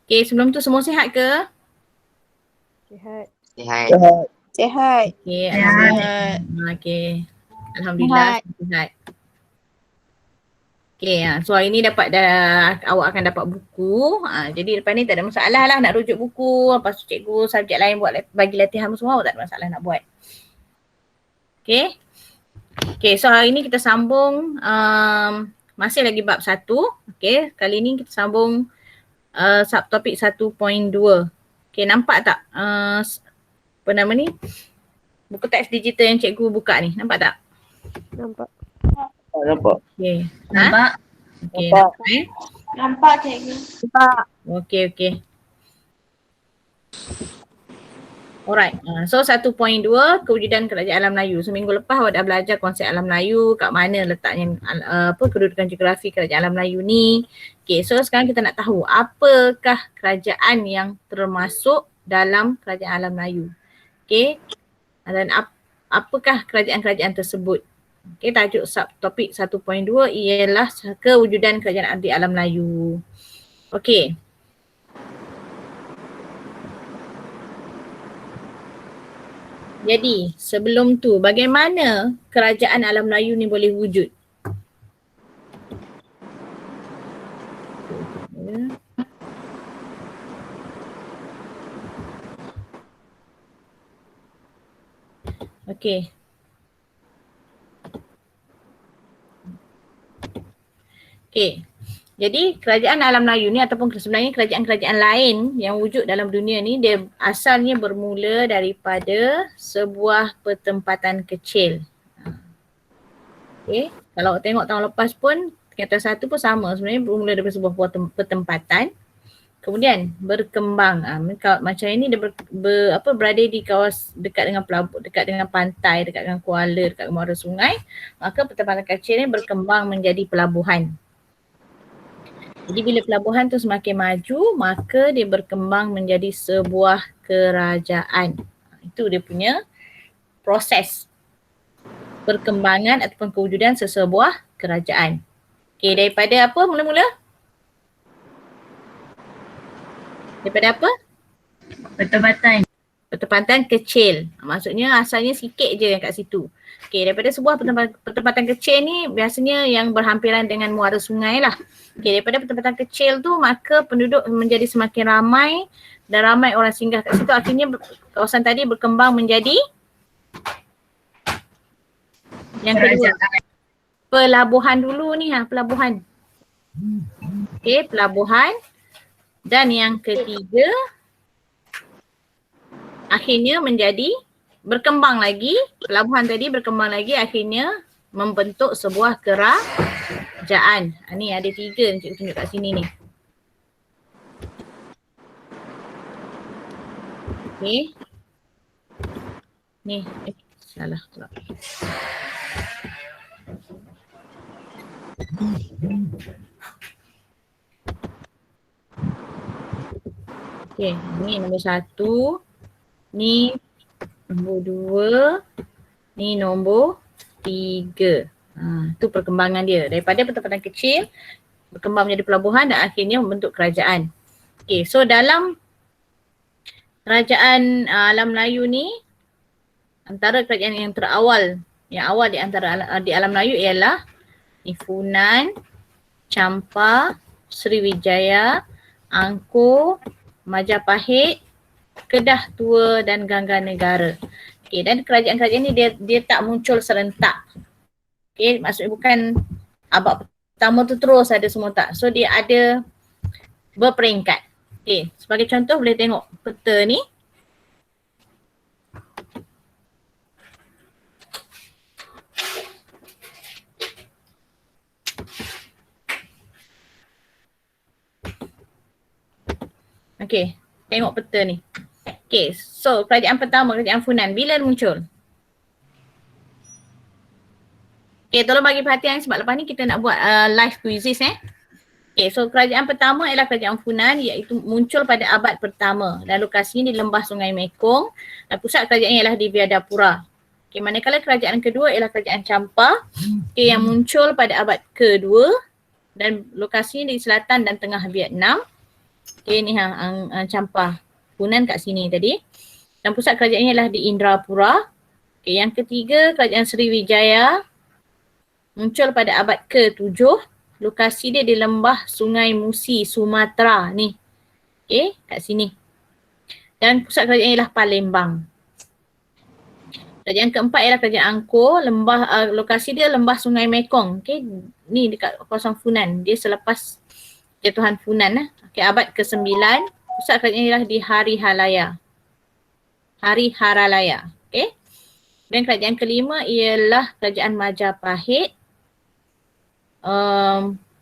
Okay, sebelum tu semua sihat ke? Sihat. Sihat. Sihat. Okay, Sihat. Alhamdulillah. Okay. Alhamdulillah sihat. Okay, so hari ni awak akan dapat buku. Jadi lepas ni tak ada masalah lah nak rujuk buku. Lepas tu cikgu subjek lain bagi latihan semua, awak tak ada masalah nak buat. Okay. Okay, so hari ni kita sambung masih lagi bab 1. Okay, kali ni kita sambung subtopik 1.2. Okay, nampak tak apa nama ni? Buku teks digital yang cikgu buka ni, nampak tak? Nampak. Nampak. Okay. Nampak? Okay, Nampak. nampak Nampak cikgu. Nampak. Okay. Alright, so 1.2 kewujudan kerajaan alam Melayu. So minggu lepas awak dah belajar konsep alam Melayu, kat mana letaknya kedudukan geografi kerajaan alam Melayu ni. Okay, so sekarang kita nak tahu apakah kerajaan yang termasuk dalam kerajaan alam Melayu. Okay, dan apakah kerajaan-kerajaan tersebut. Okay, tajuk subtopik 1.2 ialah kewujudan kerajaan di alam Melayu. Okay. Jadi sebelum tu bagaimana kerajaan alam Melayu ni boleh wujud? Okey. Okey. Jadi kerajaan alam Melayu ni ataupun sebenarnya kerajaan-kerajaan lain yang wujud dalam dunia ni dia asalnya bermula daripada sebuah pertempatan kecil. Okey, kalau tengok tahun lepas pun tingkatan 1 pun sama, sebenarnya bermula daripada sebuah pertempatan kemudian berkembang. Macam ini dia berada di dekat dengan pelabuhan, dekat dengan pantai, dekat dengan kuala, dekat muara sungai, maka pertempatan kecil ni berkembang menjadi pelabuhan. Jadi bila pelabuhan tu semakin maju, maka dia berkembang menjadi sebuah kerajaan. Itu dia punya proses perkembangan ataupun kewujudan sesebuah kerajaan. Okey, daripada apa mula-mula? Daripada apa? Pertempatan kecil. Maksudnya asalnya sikit je kat situ. Okey, daripada sebuah pertempatan kecil ni biasanya yang berhampiran dengan muara sungai lah. Okey, daripada pertempatan kecil tu maka penduduk menjadi semakin ramai dan ramai orang singgah kat situ. Akhirnya kawasan tadi berkembang menjadi yang kedua. Pelabuhan dulu ni pelabuhan. Okey, pelabuhan. Dan yang ketiga akhirnya menjadi berkembang lagi, pelabuhan tadi berkembang lagi akhirnya membentuk sebuah kerajaan. Ni ada 3 ni cikgu tunjuk kat sini ni. Okey. Ni, salah pula. Okey, ni nombor 1. Ni nombor 2. Ni nombor 3. Tu perkembangan dia. Daripada pertempatan kecil berkembang menjadi pelabuhan dan akhirnya membentuk kerajaan. Okey, so dalam kerajaan alam Melayu ni antara kerajaan yang terawal, yang awal di alam Melayu ialah Funan, Champa, Sriwijaya, Angkor, Majapahit, Kedah Tua dan Gangganegara. Okey, dan kerajaan-kerajaan ni dia tak muncul serentak. Okey, maksudnya bukan abad pertama tu terus ada semua, tak. So dia ada berperingkat. Okey, sebagai contoh boleh tengok peta ni. Okey, tengok peta ni. Okey, so kerajaan pertama, kerajaan Funan, bila muncul? Okey, tolong bagi perhatian sebab lepas ni kita nak buat live quizzes Okey, so kerajaan pertama ialah kerajaan Funan, iaitu muncul pada abad pertama dan lokasinya di lembah Sungai Mekong dan pusat kerajaannya ialah di Vyadapura. Okey, manakala kerajaan kedua ialah kerajaan Champa, yang muncul pada abad kedua dan lokasinya di selatan dan tengah Vietnam. Okay, ni campah Funan kat sini tadi. Dan pusat kerajaannya adalah di Indrapura. Okay, yang ketiga, kerajaan Sriwijaya muncul pada abad ke-7. Lokasi dia di lembah Sungai Musi, Sumatera ni. Okay, kat sini. Dan pusat kerajaannya ialah Palembang. Kerajaan keempat ialah kerajaan Angkor, lokasi dia lembah Sungai Mekong. Okay, ni dekat kawasan Funan. Dia selepas jatuhan Funan. Okay, abad ke-9, pusat kerajaan ialah di Hariharalaya. Okay. Dan kerajaan kelima ialah kerajaan Majapahit.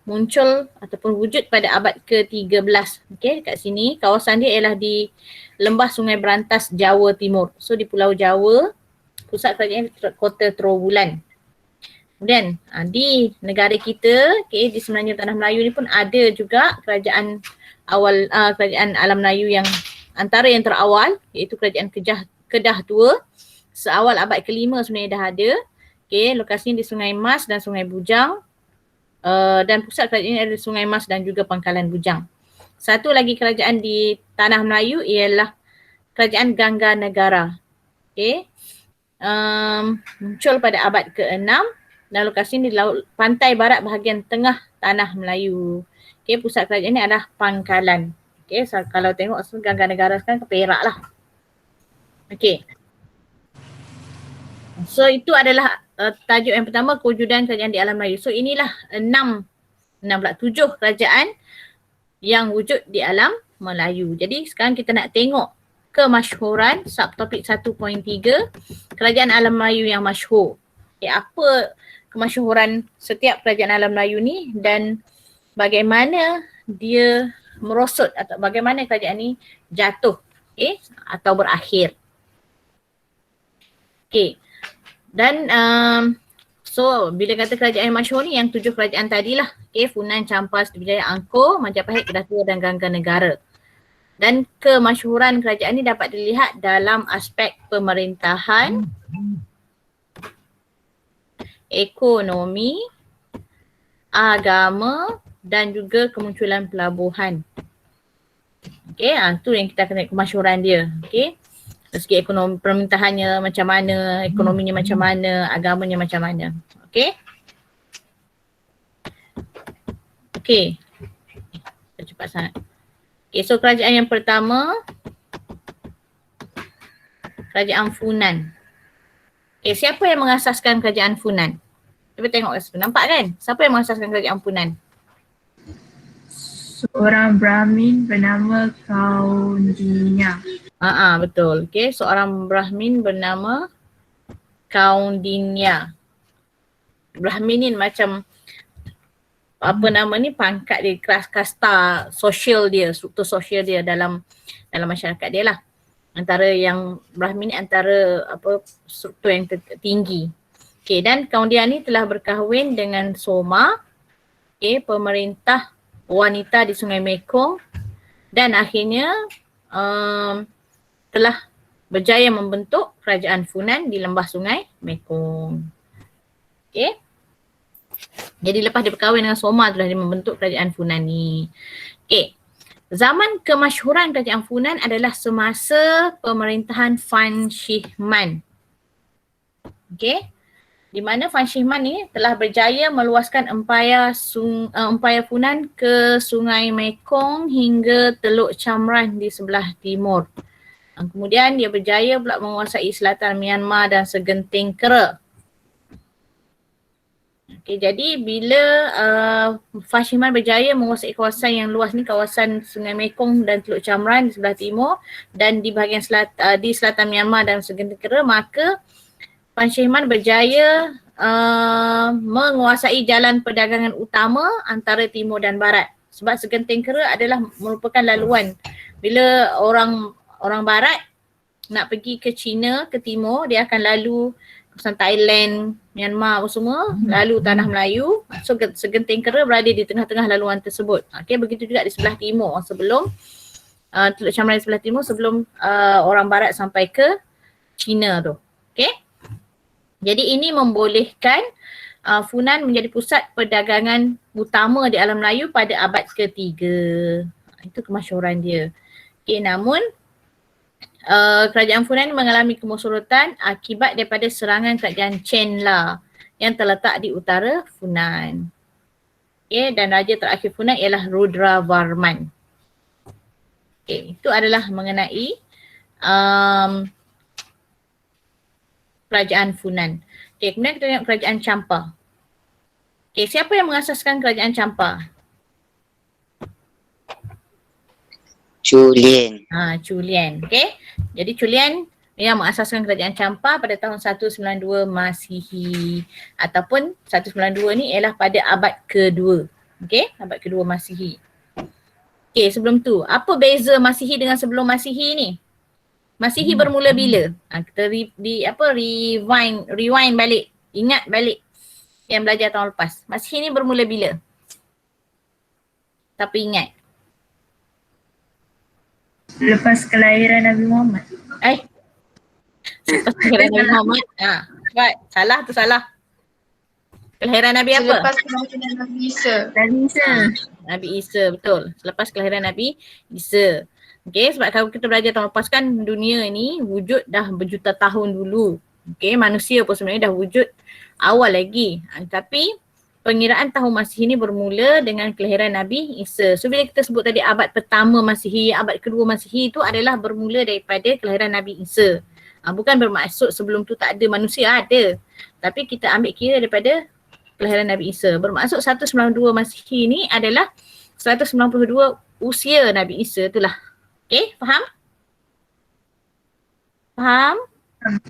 Muncul ataupun wujud pada abad ke-13. Okay, kat sini kawasan dia ialah di lembah Sungai Berantas, Jawa Timur. So di Pulau Jawa, pusat kerajaan Kota Trowulan. Kemudian di negara kita, okay, di semenanjung Tanah Melayu ni pun ada juga kerajaan kerajaan alam Melayu yang antara yang terawal, iaitu kerajaan Kedah Tua. Seawal abad ke-5 sebenarnya dah ada. Okay, lokasinya di Sungai Mas dan Sungai Bujang. Dan pusat kerajaan ada di Sungai Mas dan juga Pangkalan Bujang. Satu lagi kerajaan di Tanah Melayu ialah kerajaan Gangga Negara. Okay. Muncul pada abad ke-6 dan lokasinya di laut pantai barat bahagian tengah Tanah Melayu. Okay, pusat kerajaan ini adalah Pangkalan. Okay, so kalau tengok Gangga Negara sekarang ke Perak lah. Okay. So itu adalah tajuk yang pertama, kewujudan kerajaan di alam Melayu. So inilah 7 kerajaan yang wujud di alam Melayu. Jadi sekarang kita nak tengok kemasyhuran subtopik 1.3, kerajaan alam Melayu yang masyhur. Okay, apa kemasyhuran setiap kerajaan alam Melayu ni dan bagaimana dia merosot atau bagaimana kerajaan ni jatuh, okay, atau berakhir. Okay. Dan so bila kata kerajaan yang masyhur ni yang 7 kerajaan tadilah. Okay, Funan, Champa, Sriwijaya, Angkor, Majapahit, Kedah Tua dan Gangga Negara. Dan kemasyhuran kerajaan ni dapat dilihat dalam aspek pemerintahan, ekonomi, agama dan juga kemunculan pelabuhan. Okay, tu yang kita kena kemasyhuran dia. Okay. Dari segi ekonomi, pemerintahannya macam mana, ekonominya macam mana, agamanya macam mana. Okay. Okay. Cepat sangat. Okay, so kerajaan yang pertama, kerajaan Funan. Okay, siapa yang mengasaskan kerajaan Funan? Cuba tengok, nampak kan? Siapa yang mengasaskan kerajaan Funan? Seorang Brahmin bernama Kaundinya. Betul. Okay, seorang Brahmin bernama Kaundinya. Brahmin ni macam apa nama ni, pangkat dia, kasta sosial dia, struktur sosial dia dalam masyarakat dia lah. Antara yang Brahmin ni antara apa struktur yang tinggi. Okay, dan Kaundinya ni telah berkahwin dengan Soma, okay, pemerintah wanita di Sungai Mekong, dan akhirnya telah berjaya membentuk kerajaan Funan di lembah Sungai Mekong. Okay. Jadi lepas dia berkahwin dengan Soma, telah dia membentuk kerajaan Funan ni. Okay. Zaman kemasyhuran kerajaan Funan adalah semasa pemerintahan Fan Shihman. Okay. Di mana Fan Shihman ni telah berjaya meluaskan empayar Funan ke Sungai Mekong hingga Teluk Chamran di sebelah timur. Kemudian dia berjaya pula menguasai selatan Myanmar dan segenting Kera. Okay, jadi bila Fan Shihman berjaya menguasai kawasan yang luas ni, kawasan Sungai Mekong dan Teluk Chamran di sebelah timur dan di bahagian di selatan Myanmar dan segenting Kera, maka Fan Shihman berjaya menguasai jalan perdagangan utama antara timur dan barat. Sebab segenting Kera adalah merupakan laluan. Bila orang barat nak pergi ke China, ke timur, dia akan lalu kawasan Thailand, Myanmar apa semua, lalu Tanah Melayu. So segenting Kera berada di tengah-tengah laluan tersebut. Okay, begitu juga di sebelah timur sebelum Teluk Chamran di sebelah timur sebelum orang barat sampai ke China tu. Okay. Jadi ini membolehkan Funan menjadi pusat perdagangan utama di alam Melayu pada abad ketiga. Itu kemasyhuran dia. Okay, namun kerajaan Funan mengalami kemusyratan akibat daripada serangan kerajaan Chenla yang terletak di utara Funan. Okay, dan raja terakhir Funan ialah Rudravarman. Okay, itu adalah mengenai kerajaan Funan. Okay, kemudian kita tengok kerajaan Champa. Okay, siapa yang mengasaskan kerajaan Champa? Julian. Chu Lian. Okay. Jadi Chu Lian yang mengasaskan kerajaan Champa pada tahun 192 Masihi. Ataupun 192 ni ialah pada abad kedua. Okay, abad kedua Masihi. Okay, sebelum tu, apa beza Masihi dengan sebelum Masihi ni? Masihi bermula bila? Kita rewind balik. Ingat balik yang belajar tahun lepas. Masihi ni bermula bila? Tapi ingat. Lepas kelahiran Nabi Muhammad. Lepas kelahiran Nabi Muhammad. Cepat. Salah tu salah. Kelahiran Nabi apa? Selepas kelahiran Nabi Isa. Nabi Isa. Nabi Isa, betul. Selepas kelahiran Nabi Isa. Okay, sebab kalau kita belajar tahun lepas kan dunia ni wujud dah berjuta tahun dulu. Okay, manusia pun sebenarnya dah wujud awal lagi. Tapi pengiraan tahun Masihi ni bermula dengan kelahiran Nabi Isa. So bila kita sebut tadi abad pertama Masihi, abad kedua Masihi itu adalah bermula daripada kelahiran Nabi Isa. Bukan bermaksud sebelum tu tak ada manusia, ada. Tapi kita ambil kira daripada kelahiran Nabi Isa. Bermaksud 192 Masihi ni adalah 192 usia Nabi Isa itulah. Okay, faham? Faham?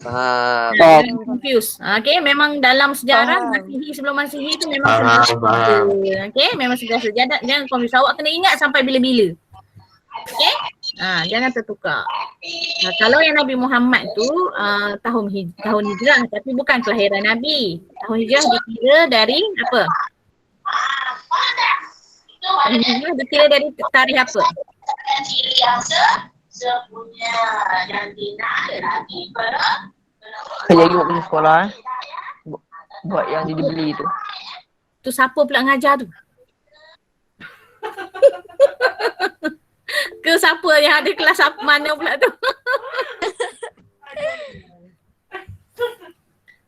Faham. Jangan confuse. Okay, memang dalam sejarah Masihi sebelum Masihi tu memang sentiasa. Okay, memang sentiasa. Jangan confuse. Awak kena ingat sampai bila-bila. Okay? Jangan tertukar. Kalau yang Nabi Muhammad tu tahun hijrah tapi bukan kelahiran Nabi. Tahun hijrah dikira dari apa? Tahun hijrah dikira dari tarikh apa? Kerja juga pergi sekolah buat yang dia beli tu. Tu siapa pula ngajar tu? Ke siapa yang ada kelas mana pula tu?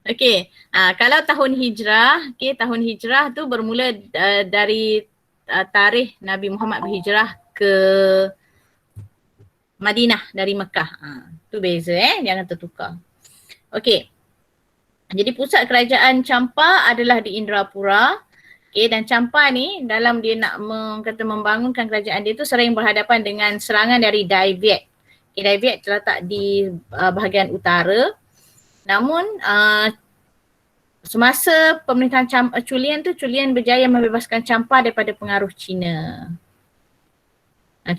Okey, kalau tahun hijrah, tahun hijrah tu bermula dari tarikh Nabi Muhammad berhijrah ke Madinah dari Mekah. Tu beza jangan tertukar. Okey. Jadi pusat kerajaan Champa adalah di Indrapura. Okay, dan Champa ni dalam dia nak membangunkan kerajaan dia tu sering berhadapan dengan serangan dari Dai Viet. Okay, Dai Viet terletak di bahagian utara. Namun semasa pemerintahan Chu Lian tu, Chu Lian berjaya membebaskan Champa daripada pengaruh Cina.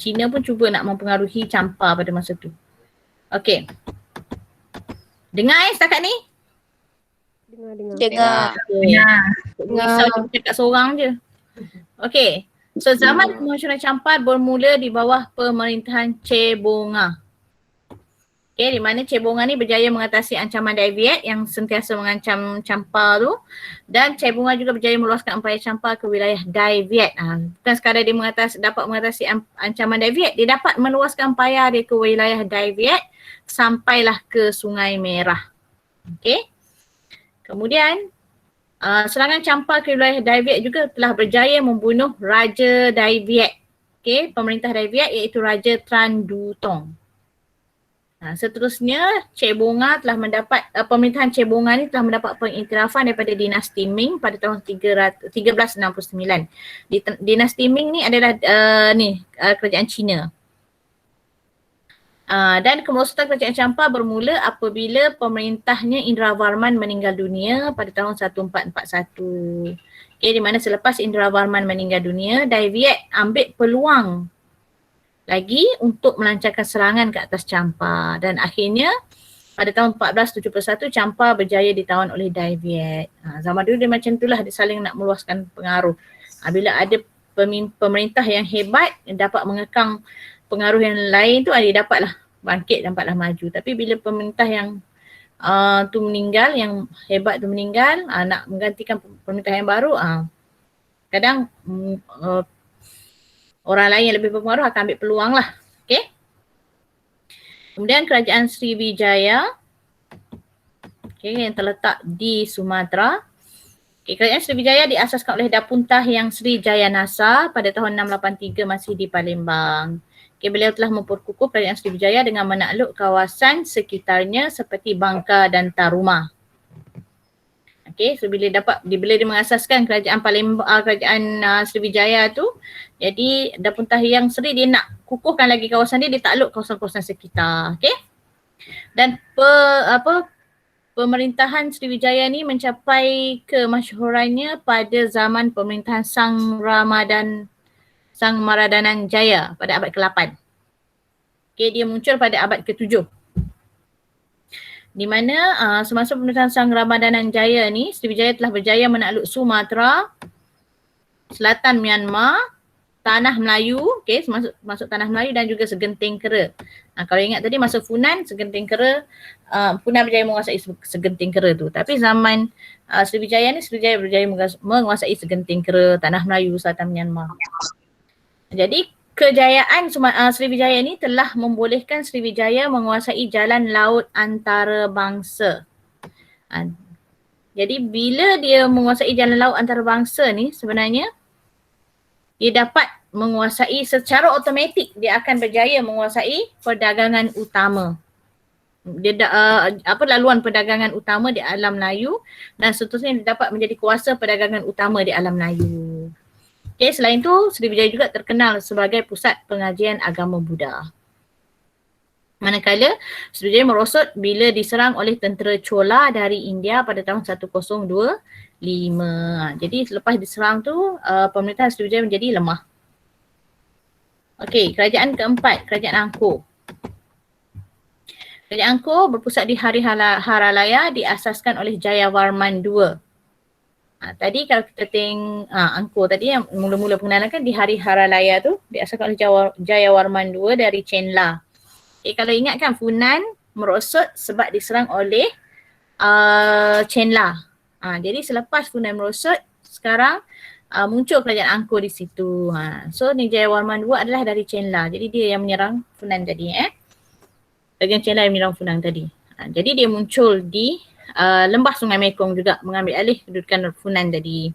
Cina pun cuba nak mempengaruhi Champa pada masa tu. Okey. Dengar setakat ni? Dengar. Risau dia cakap seorang je. Okey. So zaman kemasyhuran Champa bermula di bawah pemerintahan Cebonga. Okay, di mana Cebonga ni berjaya mengatasi ancaman Dai Viet yang sentiasa mengancam Champa tu, dan Cebonga juga berjaya meluaskan empayar Champa ke wilayah Dai Viet. Bukan sekadar dia dapat mengatasi ancaman Dai Viet, dia dapat meluaskan empayar dia ke wilayah Dai Viet sampailah ke Sungai Merah. Okay. Kemudian serangan Champa ke wilayah Dai Viet juga telah berjaya membunuh Raja Dai Viet. Okay, pemerintah Dai Viet iaitu Raja Tran Du Tong. Seterusnya Cebonga telah mendapat pemerintahan Cebonga ni telah mendapat pengiktirafan daripada dinasti Ming pada tahun 1369. Dinasti Ming ni adalah kerajaan Cina. Dan kemerosotan kerajaan Champa bermula apabila pemerintahnya Indravarman meninggal dunia pada tahun 1441. Okay, di mana selepas Indravarman meninggal dunia, Dai Viet ambil peluang lagi untuk melancarkan serangan ke atas Champa, dan akhirnya pada tahun 1471 Champa berjaya ditawan oleh Dai Viet. Zaman dulu dia macam itulah, dia saling nak meluaskan pengaruh. Bila ada pemerintah yang hebat yang dapat mengekang pengaruh yang lain tu, dia dapatlah bangkit, dapatlah maju. Tapi bila pemerintah yang tu meninggal, yang hebat tu meninggal, nak menggantikan pemerintah yang baru, kadang orang lain yang lebih berpengaruh akan ambil peluang lah. Okay. Kemudian kerajaan Sriwijaya, okay, yang terletak di Sumatera. Okay, kerajaan Sriwijaya diasaskan oleh Dapuntah Yang Sri Jayanasa pada tahun 683 masih di Palembang. Okay, beliau telah memperkukuh kerajaan Sriwijaya dengan menakluk kawasan sekitarnya seperti Bangka dan Taruma. Okay, so bila dia mengasaskan kerajaan kerajaan Sriwijaya tu, jadi Dapuntah Yang Sri dia nak kukuhkan lagi kawasan dia takluk kawasan-kawasan sekitar. Okay. Dan pemerintahan Sriwijaya ni mencapai kemasyhurannya pada zaman pemerintahan Sang Maradanan Jaya pada abad ke-8. Okay, dia muncul pada abad ke-7. Di mana semasa pemerintahan Sang Ramadanan Jaya ni, Sriwijaya telah berjaya menakluk Sumatera, selatan Myanmar, tanah Melayu, okay, masuk tanah Melayu dan juga Segenting Kera. Kalau ingat tadi masa Funan, Segenting Kera, Funan berjaya menguasai Segenting Kera tu. Tapi zaman Sriwijaya ni, Sriwijaya berjaya menguasai Segenting Kera, tanah Melayu, selatan Myanmar. Jadi kejayaan Sriwijaya ni telah membolehkan Sriwijaya menguasai jalan laut antarabangsa. Jadi bila dia menguasai jalan laut antarabangsa ni, sebenarnya dia dapat menguasai secara automatik, dia akan berjaya menguasai perdagangan utama. Dia laluan perdagangan utama di alam Melayu dan seterusnya dia dapat menjadi kuasa perdagangan utama di alam Melayu. Okay, selain tu Sriwijaya juga terkenal sebagai pusat pengajian agama Buddha. Manakala Sriwijaya merosot bila diserang oleh tentera Chola dari India pada tahun 1025. Jadi selepas diserang tu pemerintahan Sriwijaya menjadi lemah. Okey, kerajaan keempat, kerajaan Angkor. Kerajaan Angkor berpusat di Haralaya, diasaskan oleh Jayawarman II. Tadi kalau kita tengok Angkor tadi yang mula-mula pengenalan kan di Haralaya tu diasaskan oleh Jayawarman II dari Chenla. Kalau ingat kan Funan merosot sebab diserang oleh Chenla. Jadi selepas Funan merosot, sekarang muncul kerajaan Angkor di situ. So ni Jayawarman II adalah dari Chenla. Jadi dia yang menyerang Funan tadi. Kerajaan Chenla yang menyerang Funan tadi. Jadi dia muncul di lembah Sungai Mekong juga, mengambil alih kedudukan Funan tadi.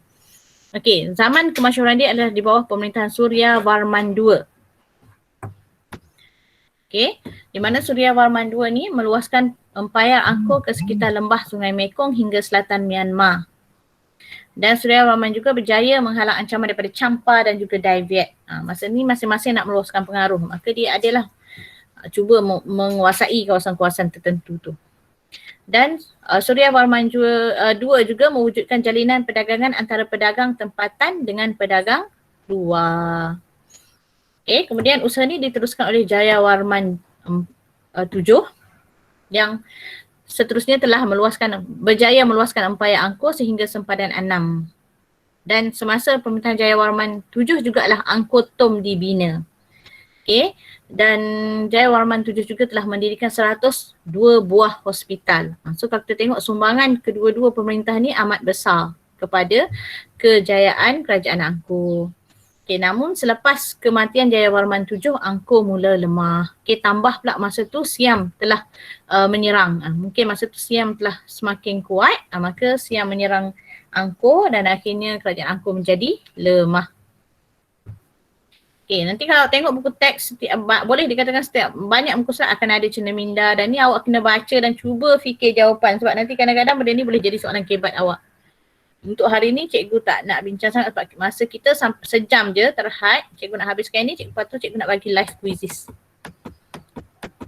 Okey, zaman kemasyhuran dia adalah di bawah pemerintahan Suryawarman II. Okey, di mana Suryawarman II ni meluaskan empayar Angkor ke sekitar lembah Sungai Mekong hingga selatan Myanmar. Dan Suryawarman juga berjaya menghalang ancaman daripada Champa dan juga Dai Viet. Masa ni masing-masing nak meluaskan pengaruh, maka dia adalah cuba menguasai kawasan-kawasan tertentu tu. Dan Suryawarman II juga mewujudkan jalinan perdagangan antara pedagang tempatan dengan pedagang luar. Okay, kemudian usaha ni diteruskan oleh Jayawarman VII yang seterusnya telah berjaya meluaskan empayar Angkor sehingga sempadan 6. Dan semasa pemerintahan Jayawarman VII jugalah Angkor Thom dibina. Okay, dan Jayawarman VII juga telah mendirikan 102 buah hospital. So kalau kita tengok sumbangan kedua-dua pemerintah ni amat besar kepada kejayaan kerajaan Angkor. Okay, namun selepas kematian Jayawarman VII, Angkor mula lemah. Okay, tambah pula masa tu Siam telah menyerang. Mungkin masa tu Siam telah semakin kuat, maka Siam menyerang Angkor dan akhirnya kerajaan Angkor menjadi lemah. Okay, nanti kalau tengok buku teks, boleh dikatakan setiap banyak muka surat akan ada cendeminda dan ni awak kena baca dan cuba fikir jawapan sebab nanti kadang-kadang benda ni boleh jadi soalan kebat awak. Untuk hari ni cikgu tak nak bincang sangat sebab masa kita sampai sejam je terhad. Cikgu nak habiskan ni, lepas tu cikgu nak bagi live quizzes.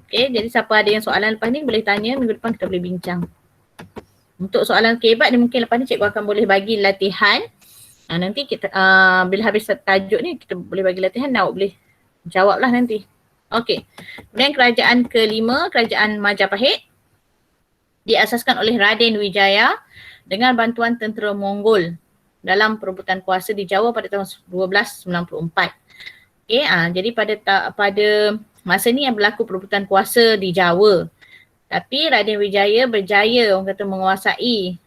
Okay, jadi siapa ada yang soalan lepas ni boleh tanya, minggu depan kita boleh bincang. Untuk soalan kebat ni mungkin lepas ni cikgu akan boleh bagi latihan. Nanti kita bila habis tajuk ni kita boleh bagi latihan dan awak boleh jawab lah nanti. Okey. Kemudian kerajaan kelima, kerajaan Majapahit diasaskan oleh Raden Wijaya dengan bantuan tentera Mongol dalam perebutan kuasa di Jawa pada tahun 1294. Okey, jadi pada masa ni yang berlaku perebutan kuasa di Jawa. Tapi Raden Wijaya berjaya orang kata menguasai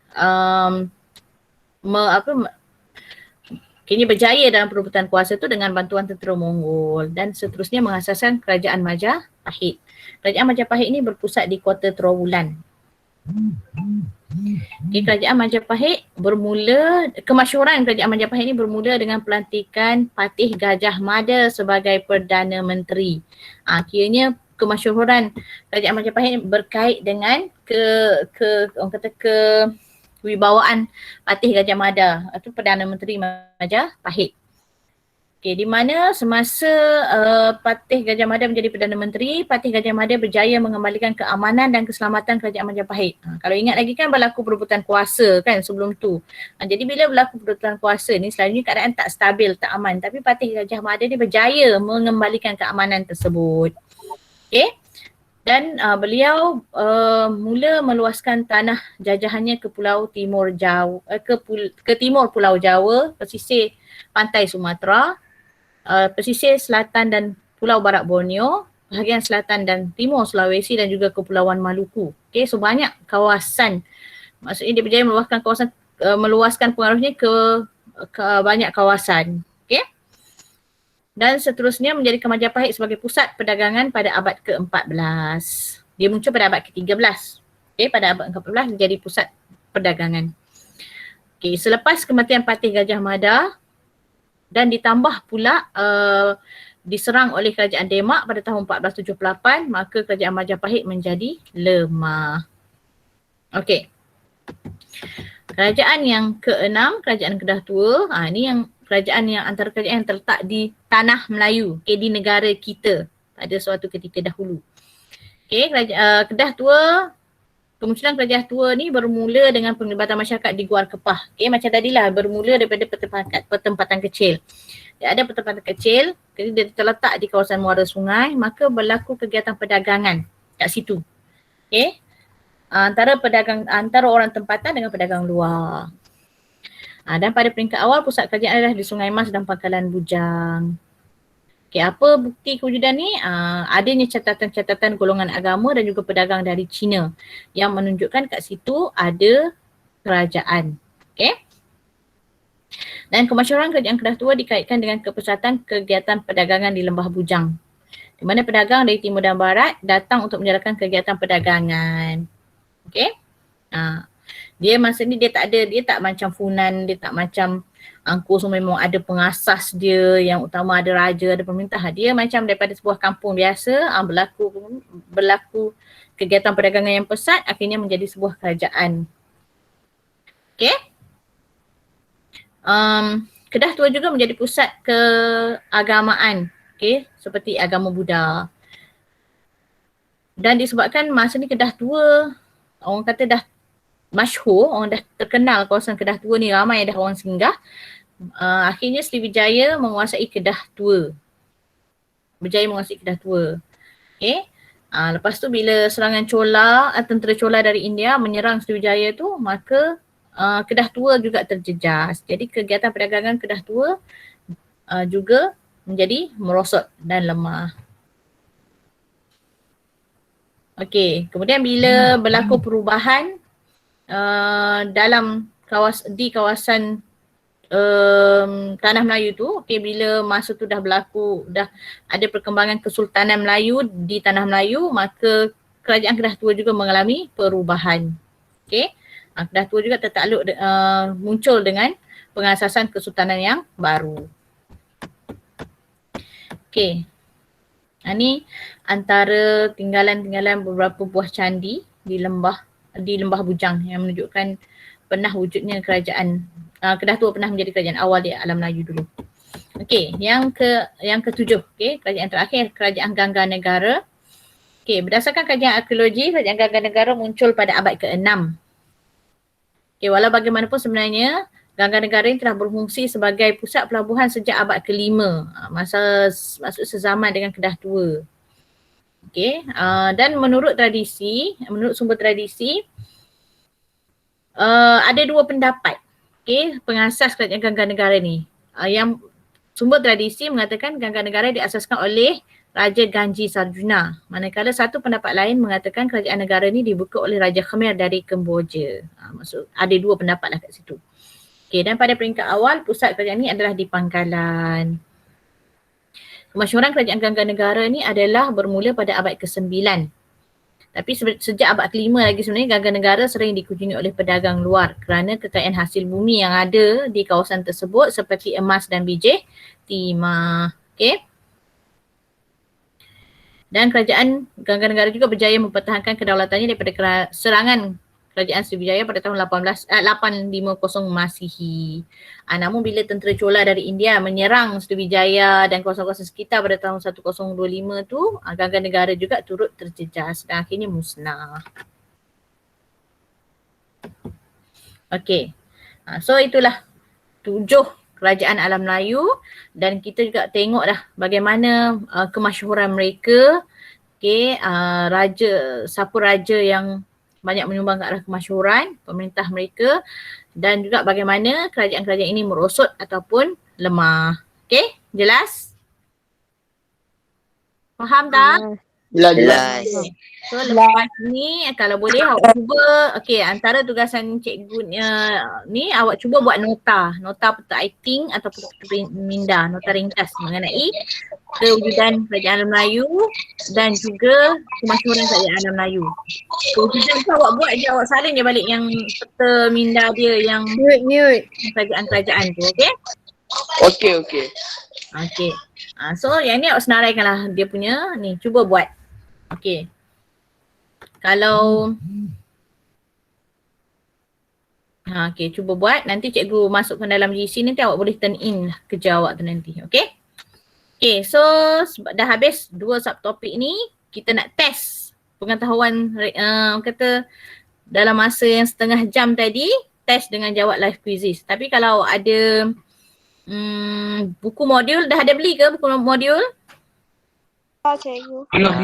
Kini berjaya dalam perebutan kuasa tu dengan bantuan tentera Mongol dan seterusnya mengasaskan kerajaan Majapahit. Kerajaan Majapahit ni berpusat di Kota Trowulan. Kerajaan Majapahit bermula, kemasyhuran kerajaan Majapahit ni bermula dengan pelantikan Patih Gajah Mada sebagai Perdana Menteri. Kiranya kemasyhuran kerajaan Majapahit berkait dengan orang kata kewibawaan Patih Gajah Mada atau Perdana Menteri Majapahit. Di mana semasa Patih Gajah Mada menjadi Perdana Menteri, Patih Gajah Mada berjaya mengembalikan keamanan dan keselamatan kerajaan Majapahit. Kalau ingat lagi kan berlaku perebutan kuasa kan sebelum tu. Jadi bila berlaku perebutan kuasa ni selalunya keadaan tak stabil, tak aman. Tapi Patih Gajah Mada ni berjaya mengembalikan keamanan tersebut. Dan beliau mula meluaskan tanah jajahannya ke Pulau Timur Jawa, ke timur Pulau Jawa, pesisir pantai Sumatera, pesisir selatan dan Pulau Barat Borneo, bahagian selatan dan timur Sulawesi dan juga Kepulauan Maluku. So banyak kawasan. Maksudnya dia berjaya meluaskan pengaruhnya ke banyak kawasan. Dan seterusnya menjadikan Majapahit sebagai pusat perdagangan pada abad ke-14. Dia muncul pada abad ke-13. Pada abad ke-14 menjadi pusat perdagangan. Selepas kematian Patih Gajah Mada dan ditambah pula diserang oleh kerajaan Demak pada tahun 1478, maka kerajaan Majapahit menjadi lemah. Kerajaan yang ke-6, kerajaan Kedah Tua. Ini yang kerajaan yang antara kerajaan yang terletak di tanah Melayu, di negara kita pada suatu ketika dahulu. Kedah Tua, kemunculan kerajaan tua ni bermula dengan penglibatan masyarakat di Guar Kepah. Macam tadilah bermula daripada pertempatan kecil. Dia ada pertempatan kecil, dia terletak di kawasan muara sungai, maka berlaku kegiatan perdagangan kat situ. Antara orang tempatan dengan pedagang luar. Dan pada peringkat awal pusat kerajaan adalah di Sungai Mas dan Pangkalan Bujang. Apa bukti kewujudan ni? Adanya catatan-catatan golongan agama dan juga pedagang dari China yang menunjukkan kat situ ada kerajaan. Dan kemasyhuran kerajaan Kedah Tua dikaitkan dengan kepesatan kegiatan perdagangan di Lembah Bujang, di mana pedagang dari timur dan barat datang untuk menjalankan kegiatan perdagangan. Dia masa ni dia tak macam Funan, dia tak macam Angkor semua memang ada pengasas dia, yang utama ada raja, ada pemerintah. Dia macam daripada sebuah kampung biasa, berlaku kegiatan perdagangan yang pesat, akhirnya menjadi sebuah kerajaan. Kedah Tua juga menjadi pusat keagamaan, seperti agama Buddha. Dan disebabkan masa ni Kedah Tua, orang kata dah masyhur, orang dah terkenal kawasan Kedah Tua ni, ramai dah orang singgah. Akhirnya Sriwijaya menguasai Kedah Tua. Lepas tu bila serangan tentera Chola dari India menyerang Sriwijaya tu, maka Kedah Tua juga terjejas. Jadi kegiatan perdagangan Kedah Tua juga menjadi merosot dan lemah. Kemudian bila berlaku perubahan dalam kawasan Tanah Melayu tu, bila masa tu dah ada perkembangan Kesultanan Melayu di Tanah Melayu, maka kerajaan Kedah Tua juga mengalami perubahan. Kedah Tua juga tertakluk muncul dengan pengasasan kesultanan yang baru. Ini antara tinggalan-tinggalan beberapa buah candi di Lembah Bujang yang menunjukkan pernah wujudnya kerajaan Kedah Tua pernah menjadi kerajaan awal di alam Melayu dulu. Yang ke-7, kerajaan terakhir, kerajaan Gangga Negara. Berdasarkan kajian arkeologi, kerajaan Gangga Negara muncul pada abad ke-6. Walau bagaimanapun sebenarnya Gangga Negara ini telah berfungsi sebagai pusat pelabuhan sejak abad ke-5, masuk sezaman dengan Kedah Tua. Dan menurut sumber tradisi, ada dua pendapat pengasas kerajaan Gangga Negara ni. Yang sumber tradisi mengatakan Gangga Negara diasaskan oleh Raja Ganji Sarjuna. Manakala satu pendapat lain mengatakan kerajaan negara ni dibuka oleh Raja Khmer dari Kemboja. Maksud ada dua pendapat lah kat situ. Okey, dan pada peringkat awal pusat kerajaan ni adalah di Pangkalan. Kemasyhuran kerajaan Gangga Negara ni adalah bermula pada abad ke-9. Tapi sejak abad ke-5 lagi sebenarnya Gangga Negara sering dikunjungi oleh pedagang luar kerana kekayaan hasil bumi yang ada di kawasan tersebut seperti emas dan bijih timah. Okey. Dan kerajaan Gangga Negara juga berjaya mempertahankan kedaulatannya daripada serangan Kerajaan Sriwijaya pada tahun 850 Masihi. Namun bila tentera Chola dari India menyerang Sriwijaya dan kawasan-kawasan sekitar pada tahun 1025 tu, Gangga Negara juga turut terjejas dan akhirnya musnah. Okey. So itulah 7 kerajaan alam Melayu dan kita juga tengok dah bagaimana kemasyhuran mereka. Okey, siapa raja yang banyak menyumbang ke arah kemasyhuran pemerintah mereka dan juga bagaimana kerajaan-kerajaan ini merosot ataupun lemah. Okey, jelas? Faham tak? Jelas. So lepas ni kalau boleh awak cuba, okey, antara tugasan cikgunya ni awak cuba buat nota writing ataupun minda, nota ringkas mengenai kewujudan kerajaan alam Melayu dan juga kemasyhuran kerajaan alam Melayu. Kewujudan tu awak buat je, awak salin je balik yang peta minda dia yang Mute. kerajaan-kerajaan tu, okey? Okey. Okey. So yang ni awak senaraikanlah dia punya ni, cuba buat. Okey. Kalau okey, cuba buat. Nanti cikgu masukkan dalam GC nanti awak boleh turn in lah kerja awak tu nanti. Okey? Okey, so dah habis 2 subtopik ni, kita nak test pengetahuan kata dalam masa yang setengah jam tadi, test dengan jawab live quizzes. Tapi kalau ada buku modul, dah ada beli ke buku modul? Cikgu. Belum.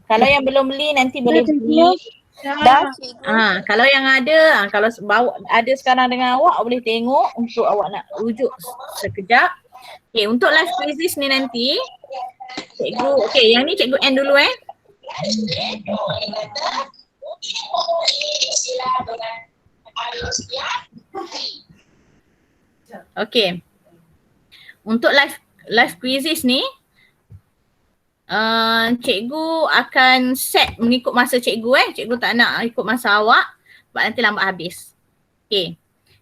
Kalau yang belum beli nanti boleh beli. Dah cikgu. Kalau yang ada, kalau bawa ada sekarang dengan awak boleh tengok untuk awak nak rujuk sekejap. Okay, untuk live quizzes ni nanti cikgu, okay, yang ni cikgu end dulu Okay. Untuk live quizzes ni cikgu akan set mengikut masa cikgu Cikgu tak nak ikut masa awak sebab nanti lambat habis. Okay.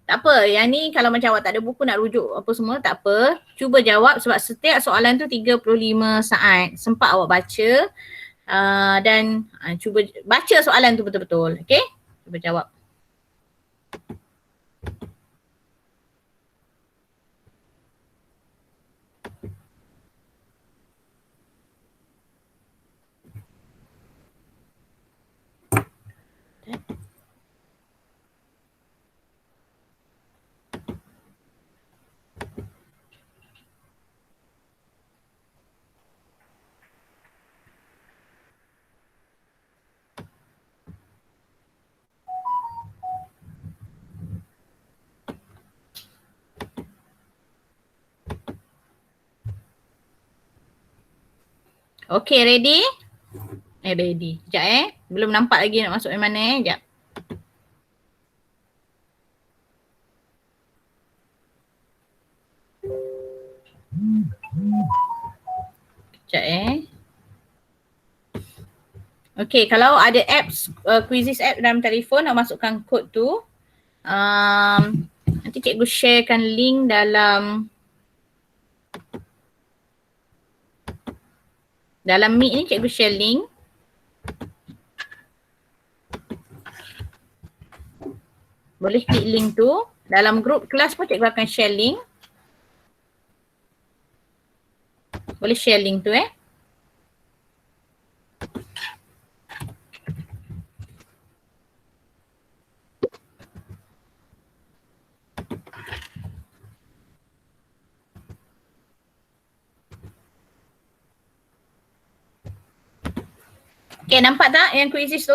Tak apa, yang ni kalau macam awak tak ada buku nak rujuk apa semua tak apa. Cuba jawab sebab setiap soalan tu 35 saat. Sempat awak baca dan cuba baca soalan tu betul-betul. Okay? Cuba jawab. Okay, ready? Ready. Sekejap belum nampak lagi nak masuk yang mana Sekejap. Sekejap Okay, kalau ada apps, quizzes app dalam telefon, nak masukkan kod tu. Nanti cikgu sharekan link dalam Meet ni cikgu share link. Boleh klik link tu. Dalam grup kelas pun cikgu akan share link. Boleh share link tu Okay, nampak tak yang quizzes tu?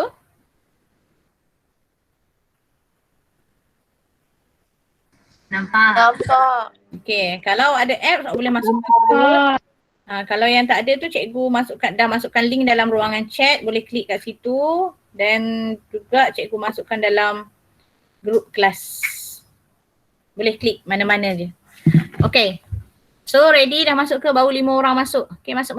Nampak. Okay, kalau ada apps boleh masukkan tu. Kalau yang tak ada tu cikgu dah masukkan link dalam ruangan chat, boleh klik kat situ dan juga cikgu masukkan dalam grup kelas. Boleh klik mana-mana je. Okay. So ready dah masuk ke? Baru 5 orang masuk. Okay, masuk.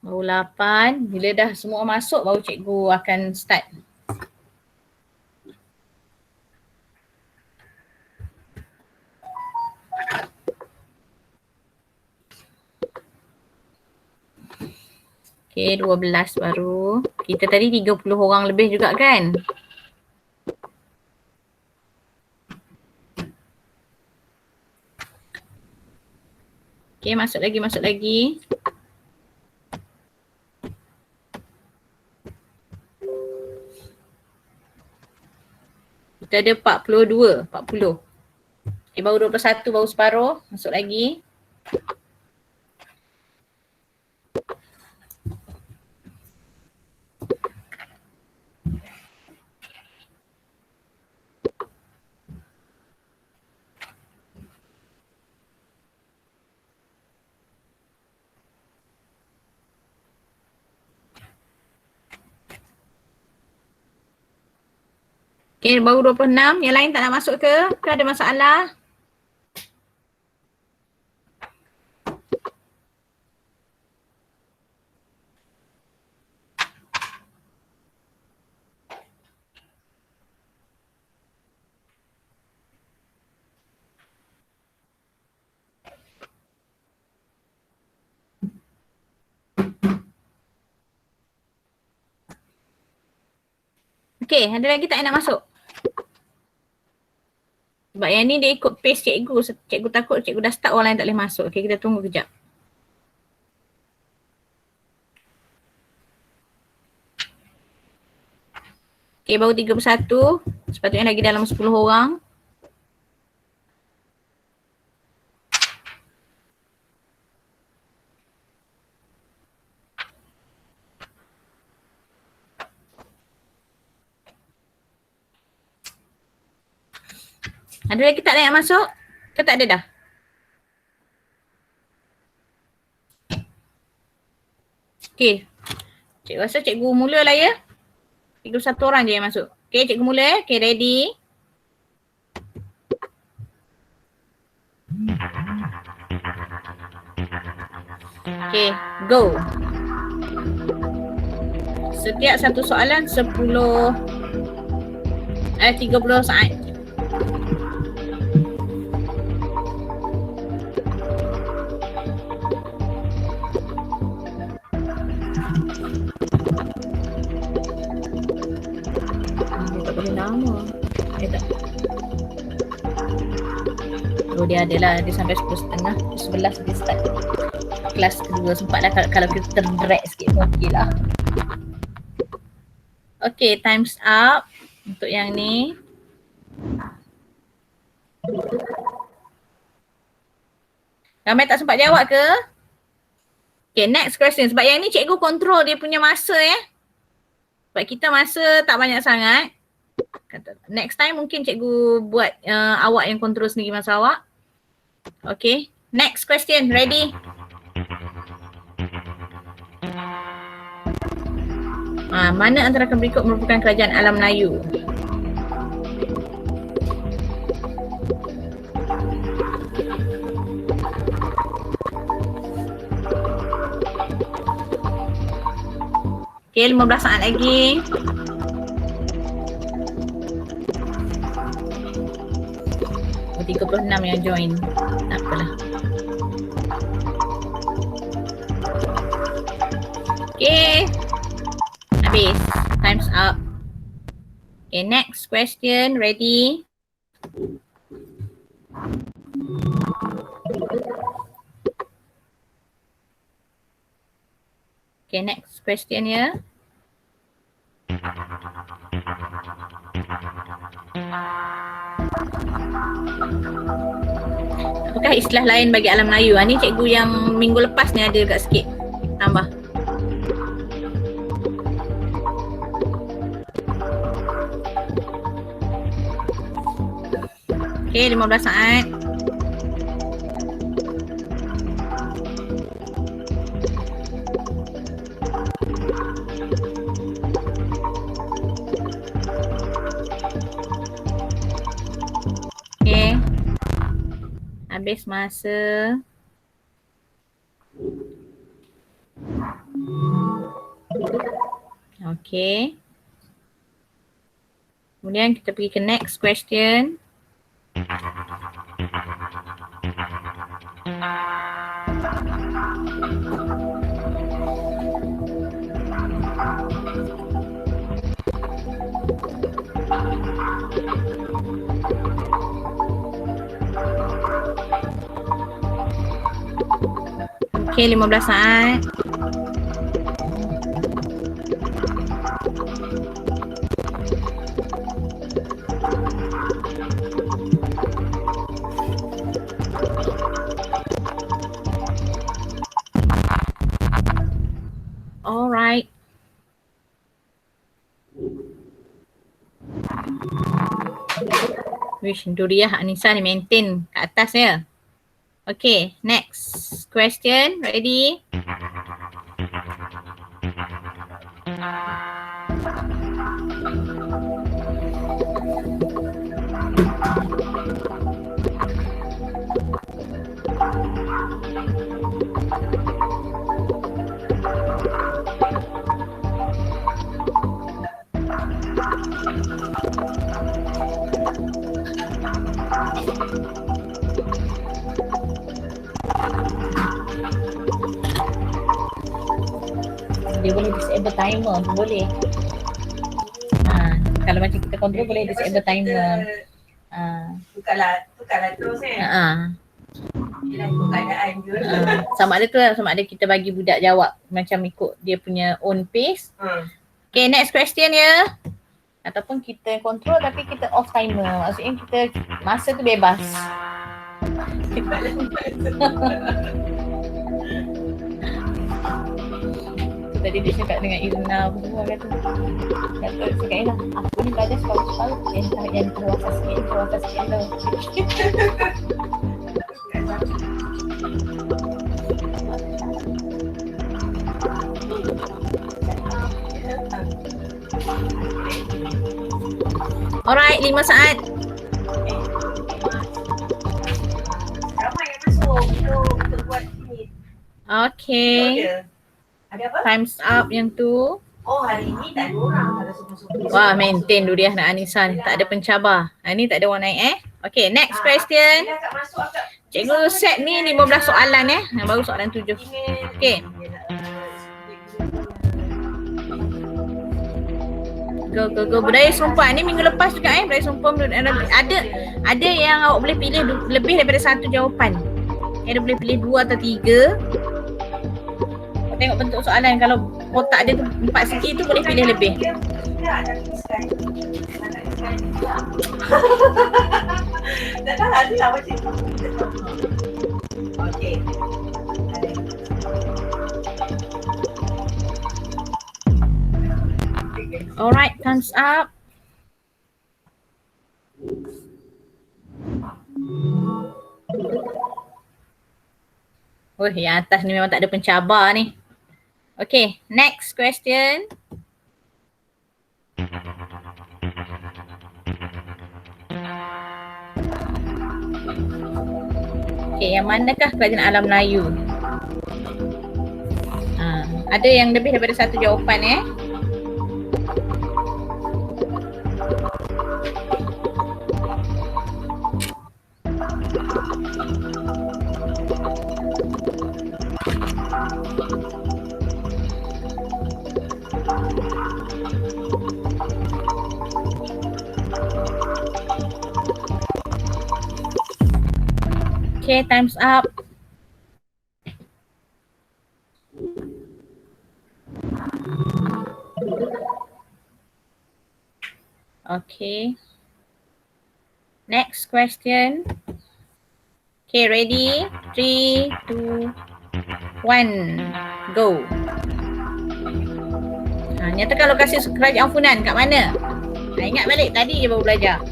Baru 8. Bila dah semua masuk baru cikgu akan start. Okay, 12 baru. Kita tadi 30 orang lebih juga kan? Okay, masuk lagi. Kita ada 40. Okay, baru 21, baru separuh. Masuk lagi. Okay, baru 26. Yang lain tak nak masuk ke? Ke ada masalah? Okay, ada lagi tak yang nak masuk? Sebab yang ni dia ikut pace cikgu. Cikgu takut cikgu dah start, orang lain tak boleh masuk. Okay, kita tunggu kejap. Okay, baru 31. Sepatutnya lagi dalam 10 orang. Ada lagi tak ada yang masuk? Ke tak ada dah? Okay. Cikgu rasa cikgu mula lah ya. Cikgu 1 orang je yang masuk. Okay, cikgu mula ya. Okay, ready? Okay, go. Setiap satu soalan 30 saat. Tak boleh lama. Tak. Oh, dia adalah dia sampai 10.30, 11 dia start kelas kedua. Sempat dah kalau kita terdrag sikit pun okey lah. Okay, time's up untuk yang ni. Ramai tak sempat jawab ke? Okay, next question. Sebab yang ni cikgu control dia punya masa Sebab kita masa tak banyak sangat. Next time mungkin cikgu buat awak yang control sendiri masa awak. Okay, next question. Ready? Mana antara berikut merupakan kerajaan alam Melayu? Okay, 15 saat lagi. Oh, 36 yang join. Tak apalah. Okay. Habis. Time's up. Okay, next question. Ready? Okay, next question ya. Apakah istilah lain bagi alam Melayu? Ni cikgu yang minggu lepas ni ada dekat sikit. Tambah. Okay, 15 saat. habis masa. Okay. Kemudian kita pergi ke next question. Okay, 15 saat. Alright. Wish, tu dia Anissa ni maintain kat atas ya. Okay, next question. Ready? Dia boleh disable timer, boleh. Kalau macam kita control boleh disable timer. Tukarlah terus ikut keadaan je. Sama ada tu lah, sama ada kita bagi budak jawab macam ikut dia punya own pace. Okay, next question ya. Ataupun kita control tapi kita off timer. Maksudnya kita masa tu bebas. Tadi dia cakap dengan Irna semua kata cakap Irna, aku ni belajar separuh-separuh yang terwasas sikit tau. Alright, 5 saat. Ramai yang masuk untuk buat ni. Okay. Ada apa? Time's up yang tu. Oh, hari ni tak ada orang. Ada semua-semua. Wah, maintain dulu dia nak Anissa ni. Tak ada pencabar. Ni tak ada orang naik Okay, next question. Dia kat masuk akak. Cikgu set ni 15 soalan yang baru soalan 7. Okay. Go. Budaya sumpah ni minggu lepas juga budaya sumpah ada yang awak boleh pilih lebih daripada satu jawapan. Ada boleh pilih 2 atau 3. Tengok bentuk soalan, kalau kotak dia tu 4 segi tu boleh pilih lebih. Tak tahu ada lah macam tu. Okey. Alright, thumbs up. Yang atas ni memang tak ada pencabar ni. Okay, next question. Okay, yang manakah kerajaan alam Melayu? Ada yang lebih daripada satu jawapan Okay, time's up. Okay. Next question. Okay, ready? 3, 2, 1, go. Nyatakan lokasi kerajaan Funan kat mana? Ingat balik, tadi je baru belajar.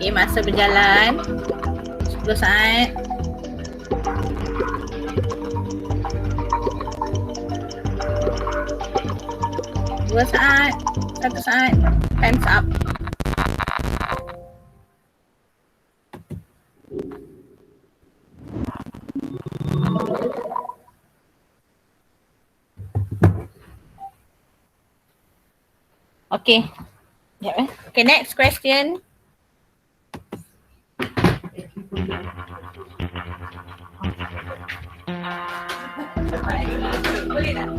Okay, masa berjalan 10 saat. 2 saat, 1 saat. Time's up. Okay. Okay, next question. Boleh tak?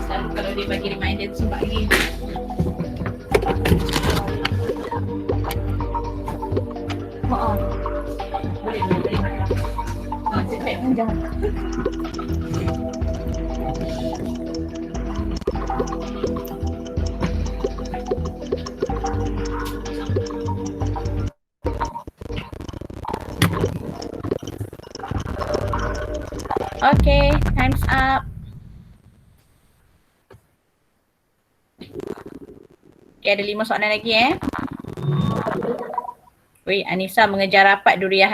Selalu kalau dia bagi reminder tu sebab lagi. Oh. Boleh. Cepat panjang. Okay, time's up. Okay, ada 5 soalan lagi Wei, Anissa mengejar rapat Duriah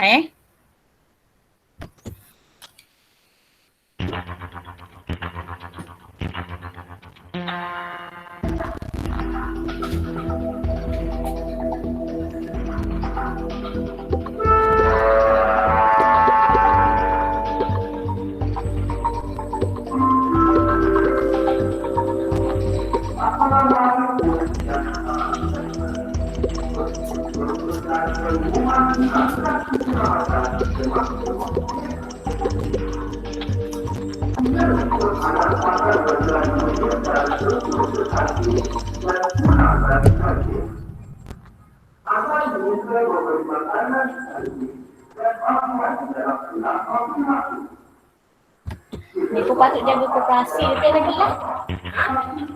Ni kau patut jaga koperasi tapi ada kelas.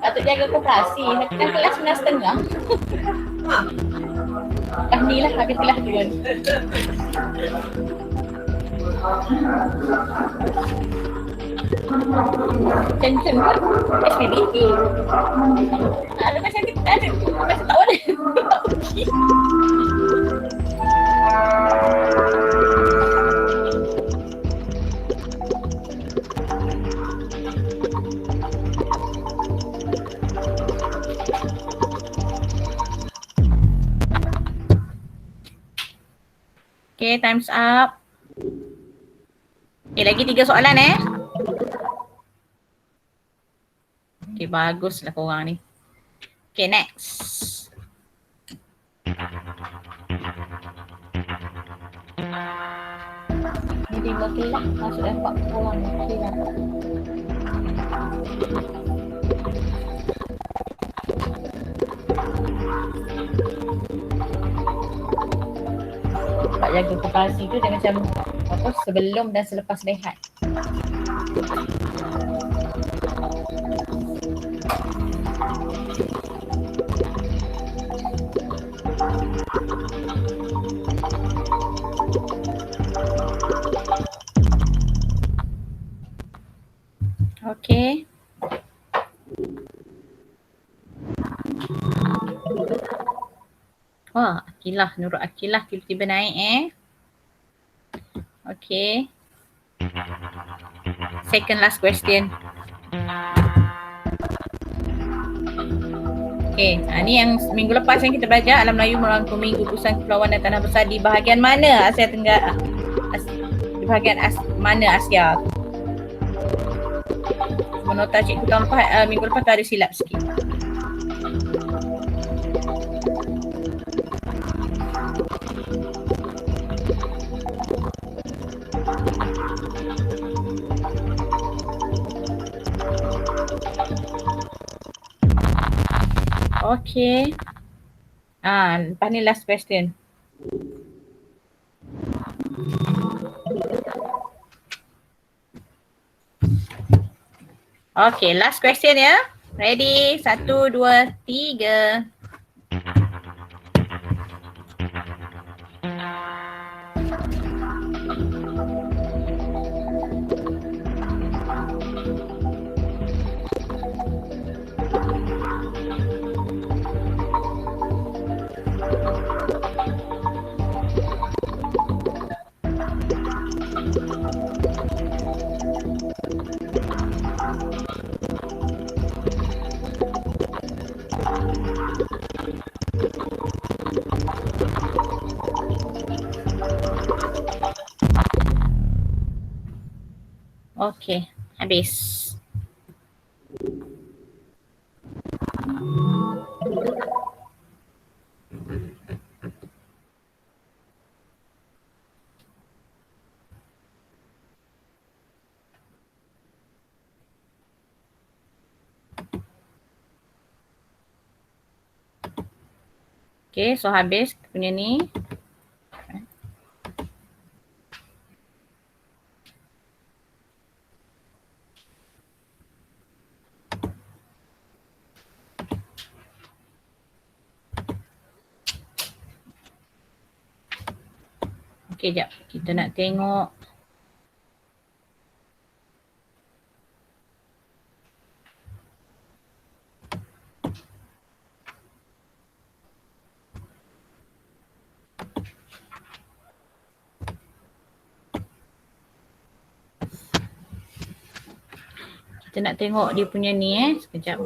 Patut jaga koperasi tapi kan kelas 9.30. Ni lah habis kelas tu kan. Kenceng kan? SPBT. Ada macam kita ada. Macam tak boleh. Tak pergi. Okay, time's up. Okay, lagi 3 soalan Okay, baguslah korang ni. Okay, next. Ni 5 kelas, masuk dah 4 orang. Okay lah. Dapat jaga koperasi tu dia macam apa, sebelum dan selepas rehat. Okay. Wah, Akilah, Nurul Akilah tiba-tiba naik Okay. Second last question. Okay, ni yang minggu lepas yang kita belajar Alam Melayu merangkum Minggu Pusat Kepulauan dan Tanah Besar di bahagian mana Asia Tenggara? Di bahagian mana Asia? Menota cikgu tahun lepas, minggu lepas tu ada silap sikit. Okay. Lepas ni last question. Okay, last question ya. Ready? 1, 2, 3. Okey, habis. Okay, so habis kita punya ni. Okay, jap. Kita nak tengok. Kita nak tengok dia punya ni sekejap.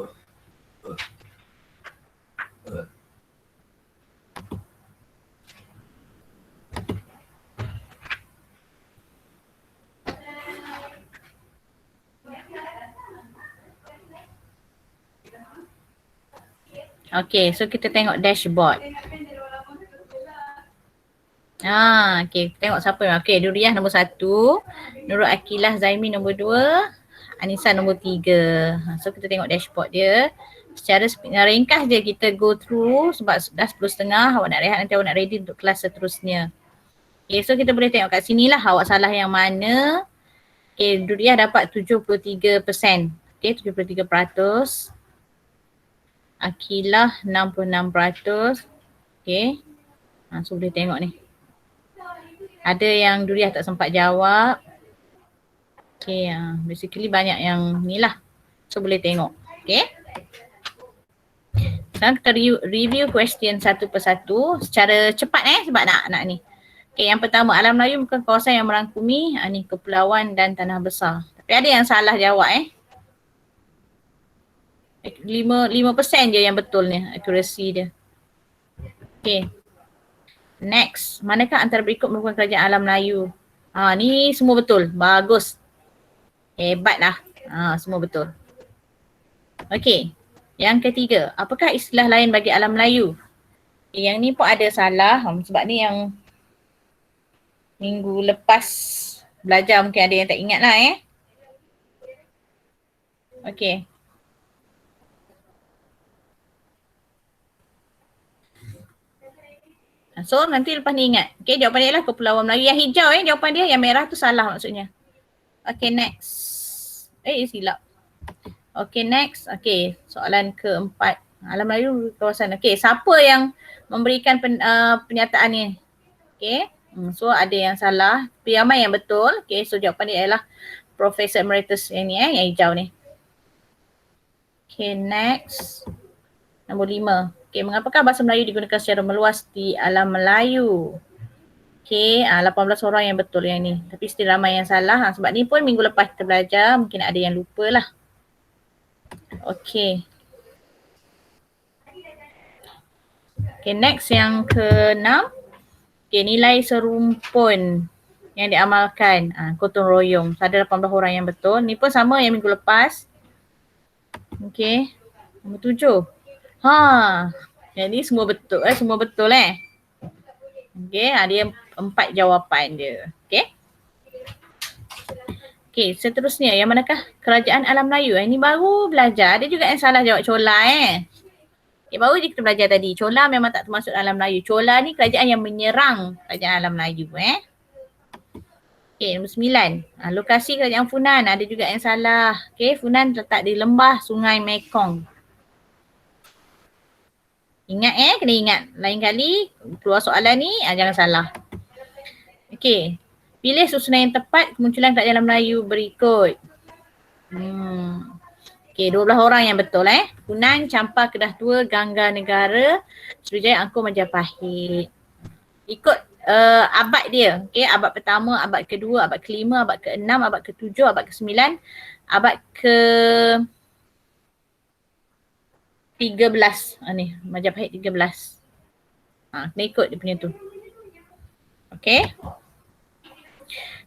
Okay, so kita tengok dashboard. Okay, tengok siapa yang. Okay, Duriah nombor 1, Nurul Akilah Zaimi nombor 2, Anissa nombor 3. So kita tengok dashboard dia. Secara ringkas je kita go through sebab dah 10.30, awak nak rehat nanti awak nak ready untuk kelas seterusnya. Okay, so kita boleh tengok kat sini lah awak salah yang mana. Okay, Duriah dapat 73%. Okay, 73%. Akilah 66%. Okay. So boleh tengok ni. Ada yang Duriah tak sempat jawab. Okay, basically banyak yang ni lah. So boleh tengok. Okay. Sekarang kita review question satu persatu secara cepat sebab nak ni. Okay, yang pertama, alam Melayu bukan kawasan yang merangkumi ni kepulauan dan tanah besar. Tapi ada yang salah jawab 5% je yang betul ni accuracy dia. Okay. Next, manakah antara berikut merupakan kerajaan alam Melayu? Ni semua betul. Bagus. Hebat lah. Semua betul. Okay. Yang ketiga, apakah istilah lain bagi alam Melayu? Yang ni pun ada salah sebab ni yang minggu lepas belajar mungkin ada yang tak ingat lah Okay. So nanti lepas ni ingat. Okay, jawapan dia lah Kepulauan Melayu. Yang hijau jawapan dia, yang merah tu salah maksudnya. Okay, next. Silap. Okay, next. Okay, soalan keempat. Alam Melayu kawasan. Okay, siapa yang memberikan pernyataan ni? Okay, so ada yang salah. Tapi ramai yang betul. Okay, so jawapan dia ialah Profesor Emeritus yang ni yang hijau ni. Okay, next. Nombor 5. Okay, mengapakah bahasa Melayu digunakan secara meluas di alam Melayu? Okay, 18 orang yang betul yang ni. Tapi still ramai yang salah sebab ni pun minggu lepas kita belajar, mungkin ada yang lupa lah. Okay. Okay, next yang ke-6. Okay, nilai serumpun yang diamalkan. Gotong royong. Ada 18 orang yang betul. Ni pun sama yang minggu lepas. Okay. Nombor 7. Yang ni semua betul. Semua betul Okay, dia 4 jawapan dia. Okay. Okay, seterusnya yang manakah kerajaan alam Melayu? Ini baru belajar. Ada juga yang salah jawab Chola Okay, baru je kita belajar tadi. Chola memang tak termasuk alam Melayu. Chola ni kerajaan yang menyerang kerajaan alam Melayu Okay, nombor 9. Lokasi kerajaan Funan. Ada juga yang salah. Okay, Funan terletak di lembah Sungai Mekong. Ingat kena ingat. Lain kali keluar soalan ni jangan salah. Okay. Pilih susunan yang tepat kemunculan kerajaan Melayu berikut. Okay, 12 orang yang betul Funan, Champa, Kedah Tua, Gangga Negara, Sriwijaya, Angkor, Majapahit. Ikut abad dia. Okay, abad pertama, abad kedua, abad kelima, abad ke-6, abad ke-7, abad ke-9, abad ke-13. Ni, Majapahit 13. Kena ikut dia punya tu. Okay.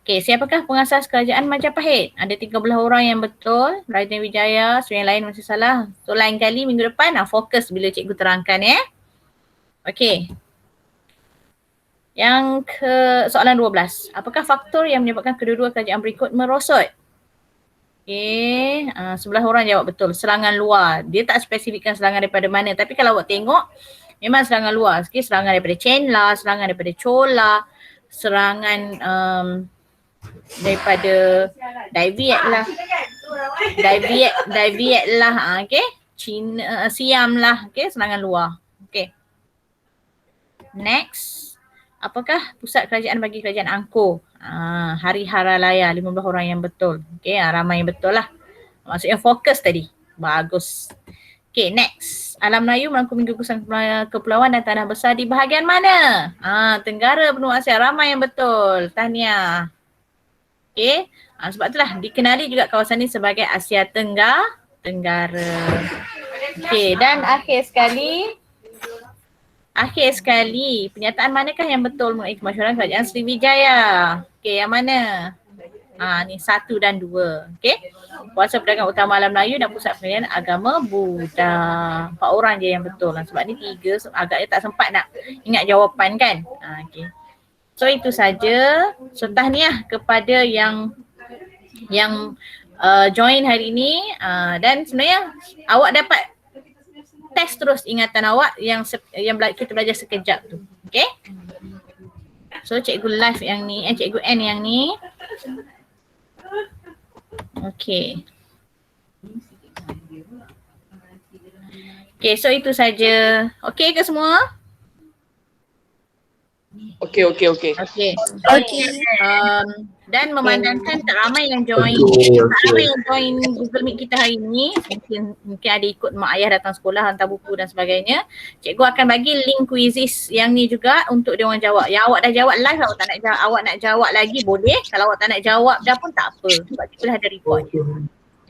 Okey, siapakah pengasas kerajaan Majapahit? Ada 13 orang yang betul, Raden Wijaya, so yang lain masih salah. So lain kali minggu depan fokus bila cikgu terangkan ya. Okey. Yang ke soalan 12. Apakah faktor yang menyebabkan kedua-dua kerajaan berikut merosot? Okey, 11 orang jawab betul. Serangan luar. Dia tak spesifikkan serangan daripada mana, tapi kalau awak tengok memang serangan luar. Okey, serangan daripada Chenla, serangan daripada Chola, serangan daripada Daviet lah, okey. Cina, Siam lah, okey, serangan luar. Okey. Next. Apakah pusat kerajaan bagi kerajaan Angkor? Hari Haralaya, 15 orang yang betul. Okey, ramai yang betul lah. Maksudnya fokus tadi. Bagus. Okey, next. Alam Melayu merangkum gugusan kepulauan dan tanah besar di bahagian mana? Tenggara benua Asia. Ramai yang betul. Tahniah. Okey, sebab itulah dikenali juga kawasan ini sebagai Asia Tenggara. Okey, dan akhir sekali, pernyataan manakah yang betul mengenai kemasyhuran kerajaan Sriwijaya? Okey, yang mana? Ni 1 dan 2. Okey. Kuasa perdagangan utama Alam Melayu dan pusat pendidikan agama Buddha. 4 orang je yang betul. Sebab ni 3 agaknya tak sempat nak ingat jawapan kan? Okey. So itu saja. So tahniah kepada yang join hari ini, dan sebenarnya awak dapat test terus ingatan awak yang kita belajar sekejap tu. Okay? So cikgu live yang ni, cikgu N yang ni. Okay. Okay, so itu saja. Okay ke semua? Okey. Okay. Dan memandangkan tak ramai yang join, Google Meet kita hari ini, mungkin ada ikut mak ayah datang sekolah, hantar buku dan sebagainya. Cikgu akan bagi link quizzes yang ni juga untuk dia orang jawab. Yang awak dah jawab live, awak nak jawab lagi boleh. Kalau awak tak nak jawab dah pun tak apa, sebab cikgu dah ada record.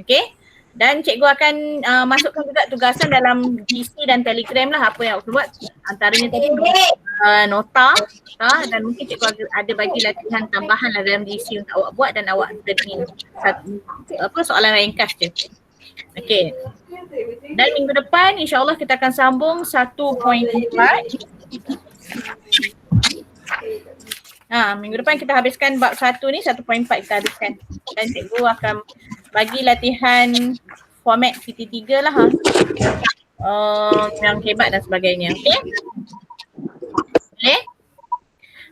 Okay. Dan cikgu akan masukkan juga tugasan dalam GC dan Telegram lah, apa yang awak buat. Antaranya tadi nota, dan mungkin cikgu ada bagi latihan tambahan lah dalam GC untuk awak buat dan awak beri soalan ringkas je. Okay. Dan minggu depan insyaAllah kita akan sambung 1.4. Minggu depan kita habiskan bab 1 ni, 1.4 kita habiskan. Dan cikgu akan bagi latihan format PT3 lah yang hebat dan sebagainya. Okay? Boleh?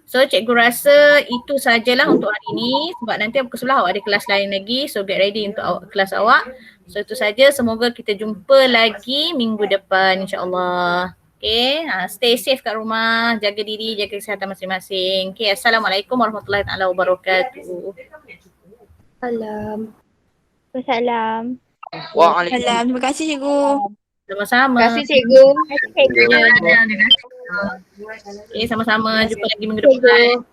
So cikgu rasa itu sajalah untuk hari ini, sebab nanti pukul 11 awak ada kelas lain lagi. So get ready untuk kelas awak. So itu saja, semoga kita jumpa lagi minggu depan insyaAllah. Okay, stay safe kat rumah, jaga diri, jaga kesihatan masing-masing. Okay, Assalamualaikum warahmatullahi wabarakatuh. Waalaikumsalam. Waalaikumsalam. Terima kasih cikgu. Sama-sama. Terima kasih cikgu. Okay, sama-sama. Jumpa lagi minggu depan.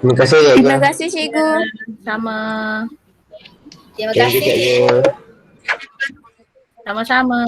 Terima kasih cikgu. Terima kasih cikgu. Sama. Terima kasih. Cikgu. Sama-sama.